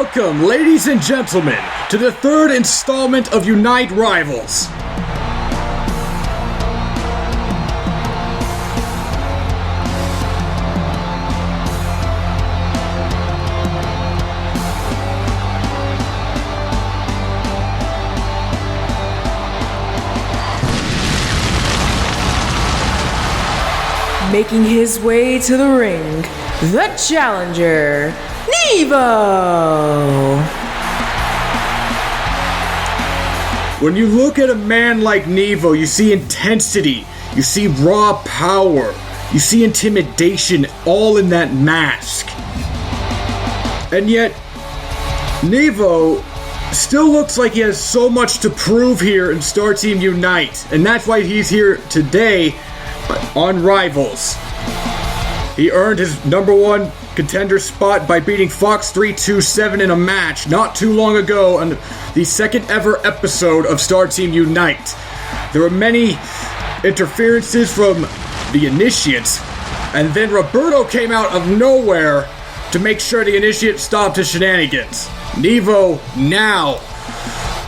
Welcome, ladies and gentlemen, to the third installment of Unite Rivals. Making his way to the ring, the challenger, NIVO! When you look at a man like NIVO, you see intensity, you see raw power, you see intimidation all in that mask. And yet, NIVO still looks like he has so much to prove here in Star Team Unite, and that's why he's here today on Rivals. He earned his #1 contender spot by beating Fox 327 in a match not too long ago on the second ever episode of Star Team Unite. There were many interferences from the Initiates, and then Roberto came out of nowhere to make sure the Initiate stopped his shenanigans. NIVO now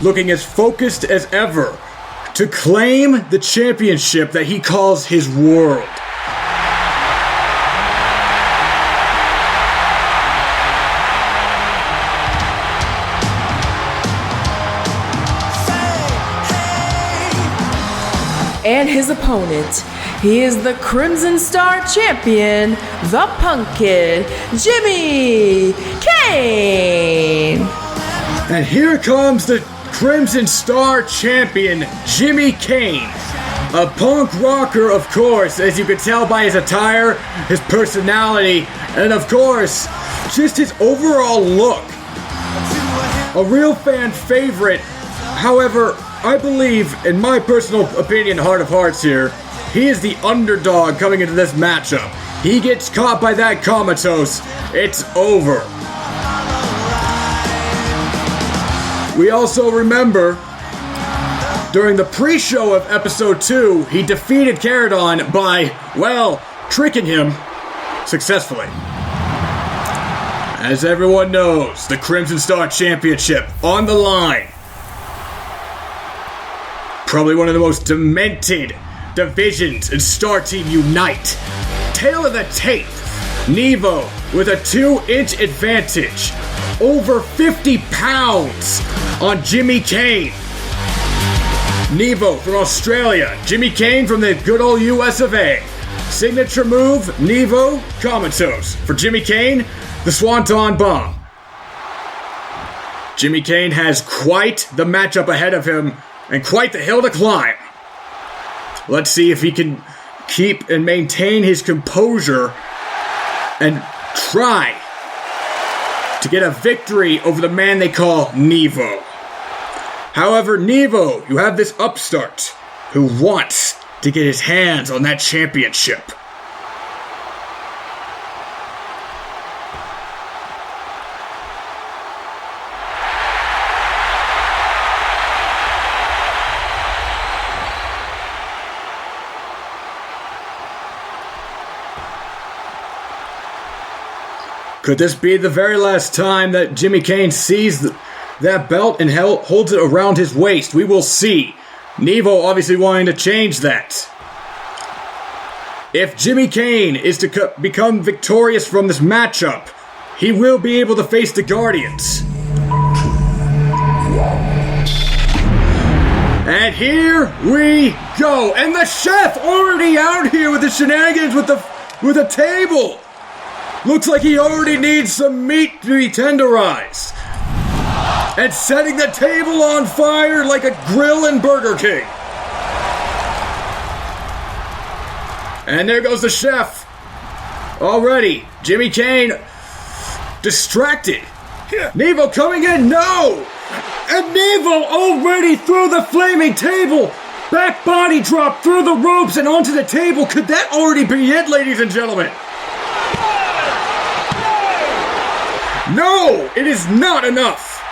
looking as focused as ever to claim the championship that he calls his world. And his opponent, he is the Crimson Star champion, the Punkin, Jimmy Caine! And here comes the Crimson Star champion, Jimmy Caine. A punk rocker, of course, as you can tell by his attire, his personality, and of course, just his overall look. A real fan favorite. However, I believe, in my personal opinion, heart of hearts here, he is the underdog coming into this matchup. He gets caught by that comatose, it's over. We also remember, during the pre-show of episode 2, he defeated Caradon by, well, tricking him successfully. As everyone knows, the Crimson Star Championship on the line. Probably one of the most demented divisions in Star Team Unite. Tail of the tape, NIVO with a 2-inch advantage. Over 50 pounds on Jimmy Caine. NIVO from Australia, Jimmy Caine from the good old US of A. Signature move, NIVO, comatose. For Jimmy Caine, the Swanton Bomb. Jimmy Caine has quite the matchup ahead of him and quite the hill to climb. Let's see if he can keep and maintain his composure and try to get a victory over the man they call NIVO. However, NIVO, you have this upstart who wants to get his hands on that championship. Could this be the very last time that Jimmy Caine sees that belt and holds it around his waist? We will see. NIVO obviously wanting to change that. If Jimmy Caine is to become victorious from this matchup, he will be able to face the Guardians. And here we go. And the chef already out here with the shenanigans with the table. Looks like he already needs some meat to be tenderized. And setting the table on fire like a grill in Burger King. And there goes the chef. Already, Jimmy Caine distracted. NIVO coming in, no! And NIVO already through the flaming table. Back body drop through the ropes and onto the table. Could that already be it, ladies and gentlemen? No, it is not enough.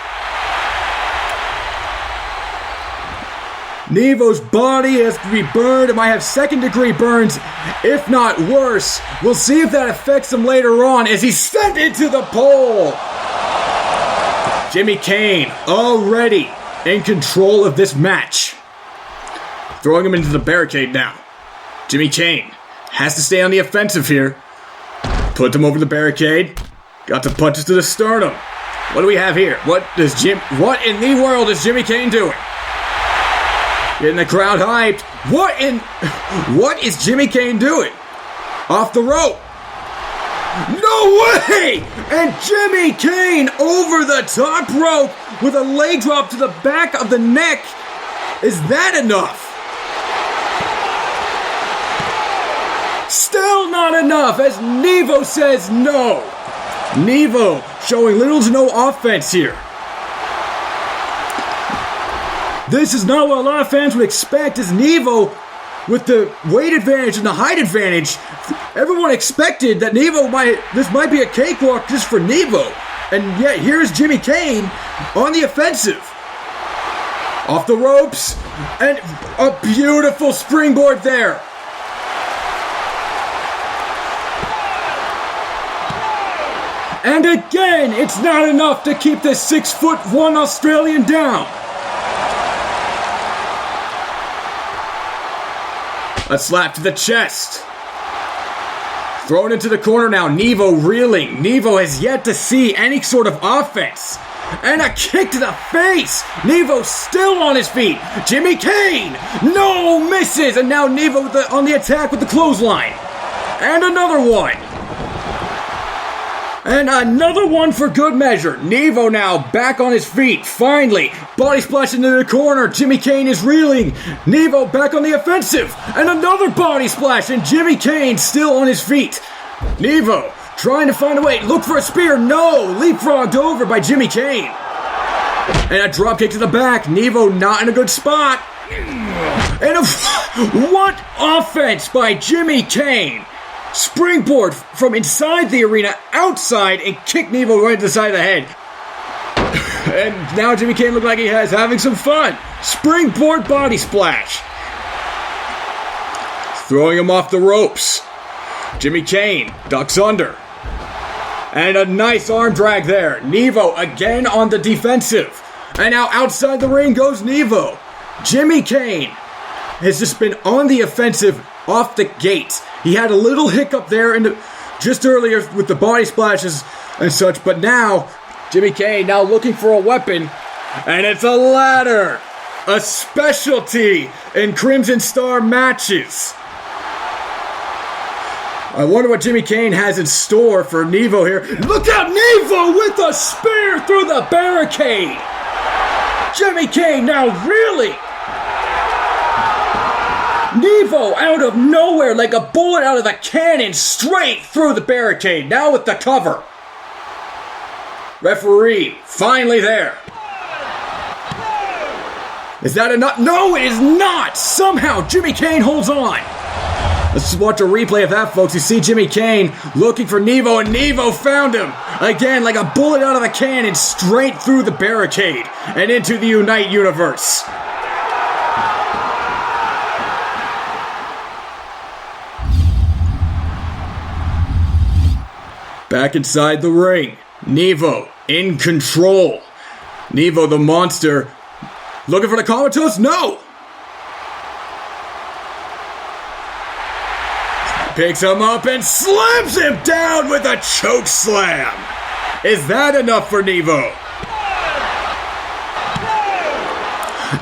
NIVO's body has to be burned. It might have second-degree burns, if not worse. We'll see if that affects him later on as he's sent into the pole. Jimmy Caine already in control of this match. Throwing him into the barricade now. Jimmy Caine has to stay on the offensive here. Put him over the barricade. Got the punches to the sternum. What do we have here? What in the world is Jimmy Caine doing? Getting the crowd hyped. What is Jimmy Caine doing? Off the rope. No way! And Jimmy Caine over the top rope with a leg drop to the back of the neck. Is that enough? Still not enough, as NIVO says no. NIVO showing little to no offense here. This is not what a lot of fans would expect, as NIVO, with the weight advantage and the height advantage, everyone expected that this might be a cakewalk just for NIVO. And yet here's Jimmy Caine on the offensive. Off the ropes, and a beautiful springboard there. And again, it's not enough to keep this 6'1" Australian down. A slap to the chest. Thrown into the corner now. NIVO reeling. NIVO has yet to see any sort of offense. And a kick to the face. NIVO still on his feet. Jimmy Caine. No, misses. And now NIVO on the attack with the clothesline. And another one. And another one for good measure. NIVO now back on his feet. Finally. Body splash into the corner. Jimmy Caine is reeling. NIVO back on the offensive. And another body splash. And Jimmy Caine still on his feet. NIVO trying to find a way. Look for a spear. No. Leapfrogged over by Jimmy Caine. And a drop kick to the back. NIVO not in a good spot. And what offense by Jimmy Caine. Springboard from inside the arena, outside, and kick NIVO right to the side of the head. And now Jimmy Caine looks like he is having some fun. Springboard body splash. Throwing him off the ropes. Jimmy Caine ducks under. And a nice arm drag there. NIVO again on the defensive. And now outside the ring goes NIVO. Jimmy Caine has just been on the offensive off the gate. He had a little hiccup there just earlier with the body splashes and such, but now Jimmy Caine now looking for a weapon, and it's a ladder, a specialty in Crimson Star matches. I wonder what Jimmy Caine has in store for NIVO here. Look out, NIVO with a spear through the barricade. Jimmy Caine now really. NIVO out of nowhere like a bullet out of a cannon straight through the barricade. Now with the cover. Referee finally there. Is that enough? No, it is not. Somehow Jimmy Caine holds on. Let's just watch a replay of that, folks. You see Jimmy Caine looking for NIVO, and NIVO found him. Again, like a bullet out of a cannon straight through the barricade and into the Unite universe. Back inside the ring, NIVO in control. NIVO the monster, looking for the comatose? No! Picks him up and slams him down with a choke slam. Is that enough for NIVO?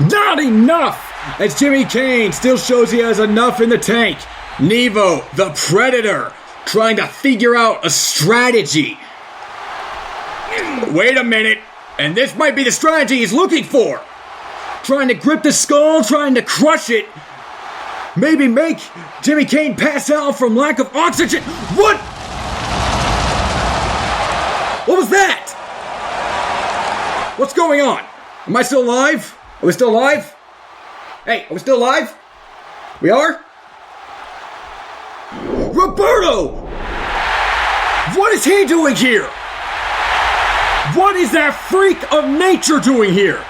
Not enough! As Jimmy Caine still shows he has enough in the tank. NIVO, the Predator, trying to figure out a strategy. Wait a minute, and this might be the strategy he's looking for. Trying to grip the skull, trying to crush it. Maybe make Jimmy Caine pass out from lack of oxygen. What? What was that? What's going on? Am I still alive? Are we still alive? Hey, are we still alive? We are? Roberto! What is he doing here? What is that freak of nature doing here?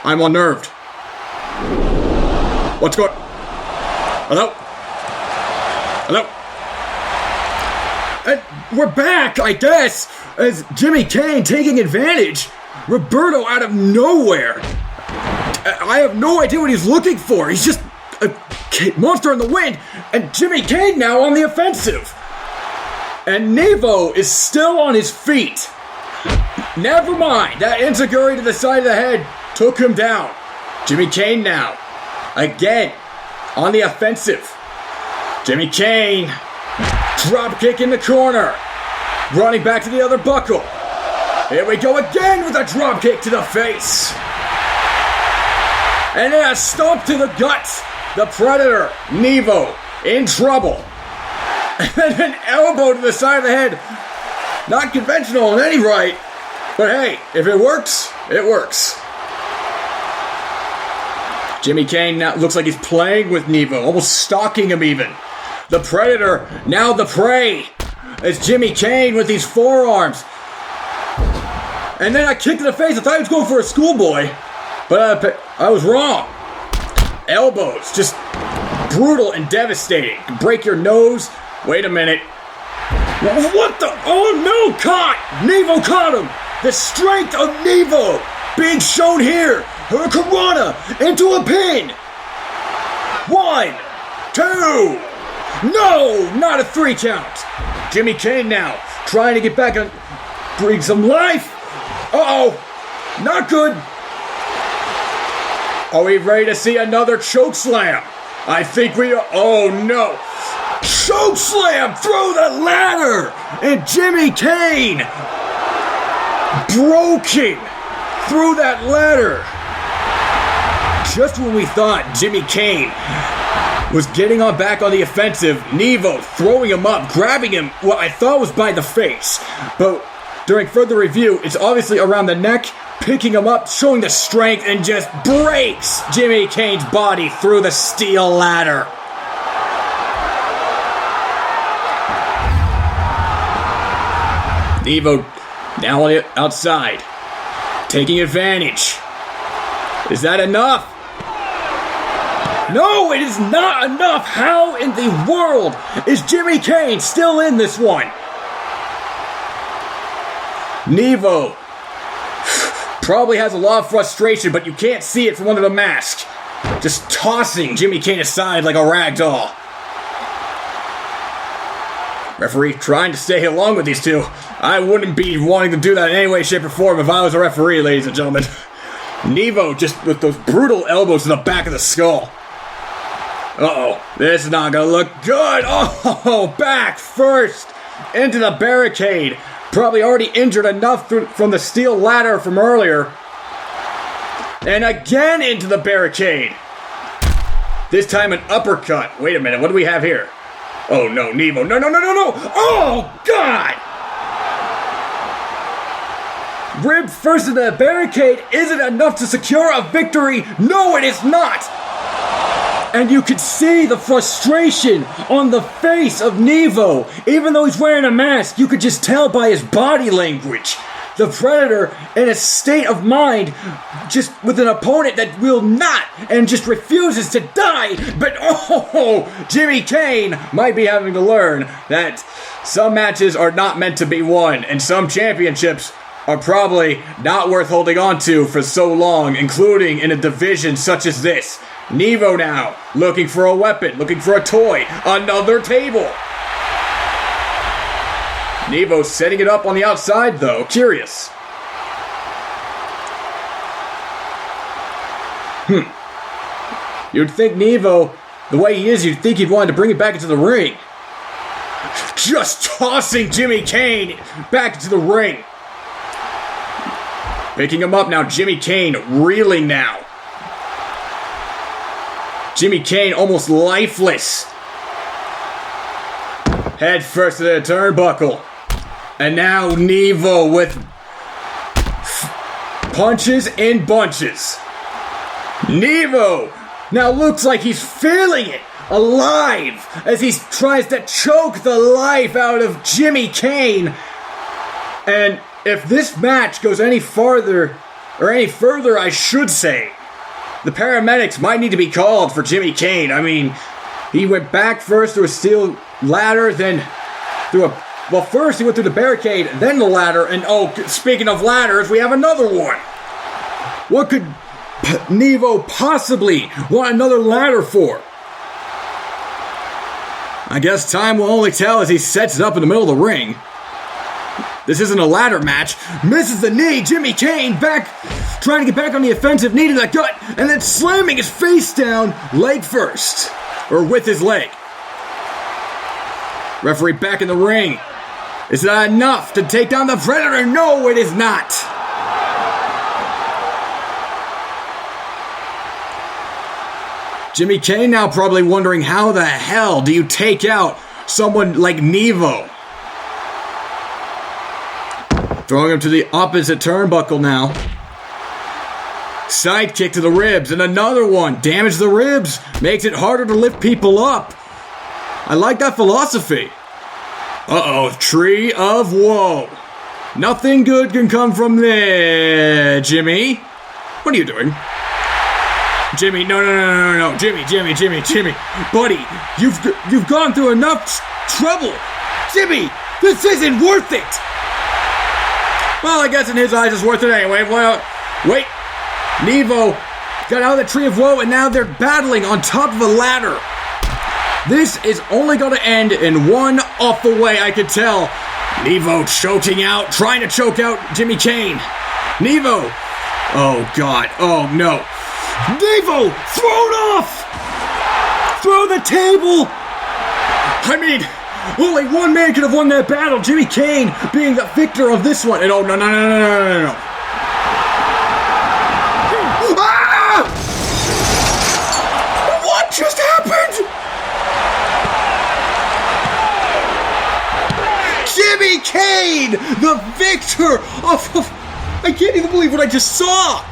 I'm unnerved. What's going... Hello? Hello? And we're back, I guess, as Jimmy Caine taking advantage. Roberto out of nowhere. I have no idea what he's looking for. He's just a monster in the wind. And Jimmy Caine now on the offensive. And NIVO is still on his feet. Never mind. That enziguri to the side of the head took him down. Jimmy Caine now. Again. On the offensive. Jimmy Caine. Drop kick in the corner. Running back to the other buckle. Here we go again with a drop kick to the face. And then a stomp to the guts. The Predator, NIVO, in trouble. And then an elbow to the side of the head. Not conventional in any right. But hey, if it works, it works. Jimmy Caine now looks like he's playing with NIVO, almost stalking him even. The Predator, now the prey. It's Jimmy Caine with these forearms. And then a kick to the face. I thought he was going for a schoolboy. But I was wrong. Elbows, just brutal and devastating. Break your nose. Wait a minute. What the? Oh no, caught! NIVO caught him! The strength of NIVO being shown here. Hurricanrana into a pin. 1, 2. No, not a 3 count. Jimmy Caine now trying to get back and bring some life. Uh-oh, not good. Are we ready to see another choke slam? I think we are. Oh no. Choke slam through the ladder. And Jimmy Caine broken through that ladder. Just when we thought Jimmy Caine was getting on back on the offensive, NIVO throwing him up, grabbing him, what I thought was by the face. But during further review, it's obviously around the neck, picking him up, showing the strength, and just breaks Jimmy Caine's body through the steel ladder. NIVO now on the outside, taking advantage. Is that enough? No, it is not enough. How in the world is Jimmy Caine still in this one? NIVO probably has a lot of frustration, but you can't see it from under the mask. Just tossing Jimmy Caine aside like a rag doll. Referee trying to stay along with these two. I wouldn't be wanting to do that in any way, shape, or form if I was a referee, ladies and gentlemen. NIVO just with those brutal elbows to the back of the skull. Uh-oh, this is not gonna look good. Oh, back first into the barricade. Probably already injured enough from the steel ladder from earlier. And again into the barricade. This time an uppercut. Wait a minute, what do we have here? Oh no, NIVO. No. Oh, God! Rib first into the barricade. Is it enough to secure a victory? No, it is not! And you could see the frustration on the face of NIVO. Even though he's wearing a mask, you could just tell by his body language. The Predator in a state of mind, just with an opponent that will not and just refuses to die. But Jimmy Caine might be having to learn that some matches are not meant to be won, and some championships are probably not worth holding on to for so long, including in a division such as this. NIVO now, looking for a weapon, looking for a toy, another table. NIVO setting it up on the outside though, curious. You'd think NIVO, the way he is, you'd think he'd want to bring it back into the ring. Just tossing Jimmy Caine back into the ring. Picking him up now, Jimmy Caine reeling now. Jimmy Caine almost lifeless. Head first to the turnbuckle. And now NIVO with punches in bunches. NIVO now looks like he's feeling it, alive, as he tries to choke the life out of Jimmy Caine. And if this match goes any farther, or any further, I should say, the paramedics might need to be called for Jimmy Caine. I mean, he went back first through a steel ladder, then through a Well, first he went through the barricade, then the ladder, and oh, speaking of ladders, we have another one. What could NIVO possibly want another ladder for? I guess time will only tell as he sets it up in the middle of the ring. This isn't a ladder match. Misses the knee. Jimmy Caine back, trying to get back on the offensive, knee to the gut, and then slamming his face down, leg first. Or with his leg. Referee back in the ring. Is that enough to take down the Predator? No, it is not. Jimmy Caine now probably wondering how the hell do you take out someone like NIVO? Throwing him to the opposite turnbuckle now. Side kick to the ribs and another one. Damage the ribs. Makes it harder to lift people up. I like that philosophy. Uh-oh, Tree of Woe. Nothing good can come from there, Jimmy. What are you doing? Jimmy, no. Jimmy. Buddy, you've gone through enough trouble. Jimmy, this isn't worth it. Well, I guess in his eyes it's worth it anyway. Well, wait. NIVO got out of the Tree of Woe and now they're battling on top of a ladder. This is only going to end in one awful way, I could tell. NIVO choking out, trying to choke out Jimmy Caine. NIVO. Oh, God. Oh, no. NIVO, thrown off! Throw the table! I mean, only one man could have won that battle. Jimmy Caine being the victor of this one. And oh, no. Ah! What just happened? Jimmy Caine, the victor of... I can't even believe what I just saw.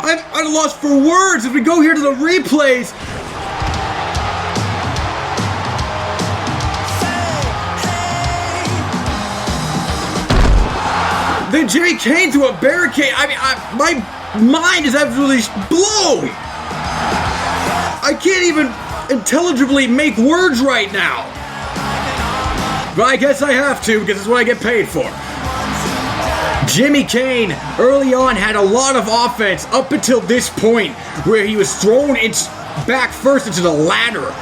I'm lost for words. If we go here to the replays... Then Jimmy Caine through a barricade. I mean, my mind is absolutely blown. I can't even intelligibly make words right now. But I guess I have to because it's what I get paid for. Jimmy Caine early on had a lot of offense up until this point where he was thrown back first into the ladder.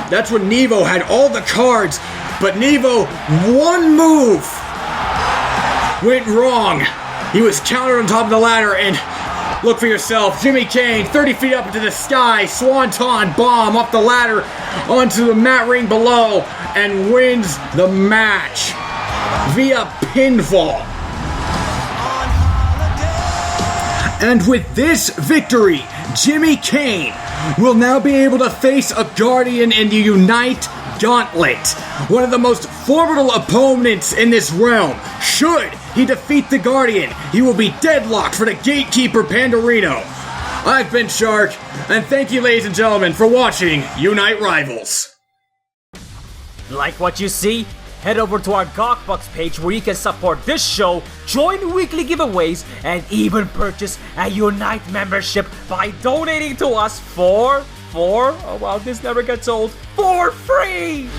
That's when NIVO had all the cards, but NIVO, one move went wrong. He was countered on top of the ladder and look for yourself. Jimmy Caine 30 feet up into the sky, swanton bomb off the ladder onto the mat ring below and wins the match via pinfall. And with this victory, Jimmy Caine will now be able to face a Guardian in the Unite Gauntlet, one of the most formidable opponents in this realm. Should he defeat the Guardian, he will be deadlocked for the Gatekeeper Pandorino. I've been Shark, and thank you, ladies and gentlemen, for watching Unite Rivals. Like what you see? Head over to our GawkBox page where you can support this show, join weekly giveaways, and even purchase a Unite membership by donating to us for wow, this never gets old, for free!